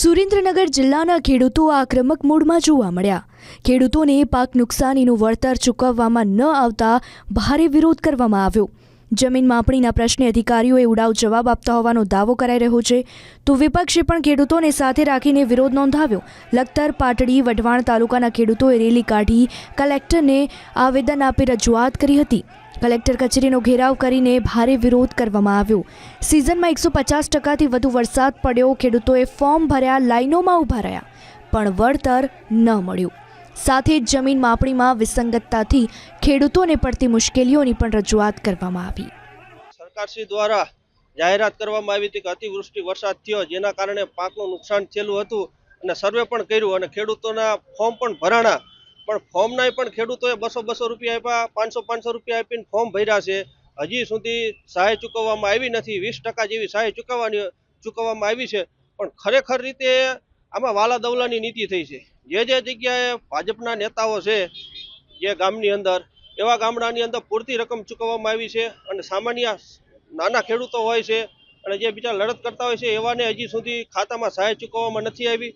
સુરેન્દ્રનગર જિલ્લાના ખેડૂતો આક્રમક મૂડમાં જોવા મળ્યા। ખેડૂતોને પાક નુકસાનીનું વળતર ચૂકવવામાં ન આવતા ભારે વિરોધ કરવામાં આવ્યો। જમીન માપણીના પ્રશ્ને અધિકારીઓએ ઉડાવ જવાબ આપતા હોવાનો દાવો કરાઈ રહ્યો છે, તો વિપક્ષે પણ ખેડૂતોને સાથે રાખીને વિરોધ નોંધાવ્યો। લખતર, પાટડી, વઢવાણ તાલુકાના ખેડૂતોએ રેલી કાઢી કલેક્ટરને આવેદન આપી રજૂઆત કરી હતી। કલેક્ટર કચેરીનો ઘેરાવ કરીને ભારે વિરોધ કરવામાં આવ્યો। સિઝનમાં 150%થી વધુ વરસાદ પડ્યો। ખેડૂતોએ ફોર્મ ભર્યા, લાઈનોમાં ઊભા રહ્યા, પણ વળતર ન મળ્યું। સાથે જ જમીન માપણીમાં વિસંગતતાથી ખેડૂતોને પડતી મુશ્કેલીઓની પણ રજૂઆત કરવામાં આવી। સરકારશ્રી દ્વારા જાહેરાત કરવામાં આવી હતી કે અતિવૃષ્ટિ વરસાદ થયો, જેના કારણે પાકનું નુકસાન થયેલું હતું અને સર્વે પણ કર્યું અને ખેડૂતોના ફોર્મ પણ ભરાણા, પણ ફોર્મના પણ ખેડૂતોએ 200 રૂપિયા આપ્યા, 500 રૂપિયા આપીને ફોર્મ ભર્યા છે। હજી સુધી સહાય ચૂકવવામાં આવી નથી। 20% જેવી સહાય ચૂકવવામાં આવી છે, પણ ખરેખર રીતે આમાં વાલા દવલાની નીતિ થઈ છે। જે જગ્યાએ ભાજપના નેતાઓ છે, જે ગામની અંદર, એવા ગામડાની અંદર પૂરતી રકમ ચૂકવવામાં આવી છે અને સામાન્ય નાના ખેડૂતો હોય છે અને જે બીજા લડત કરતા હોય છે, એવાને હજી સુધી ખાતામાં સહાય ચૂકવવામાં નથી આવી।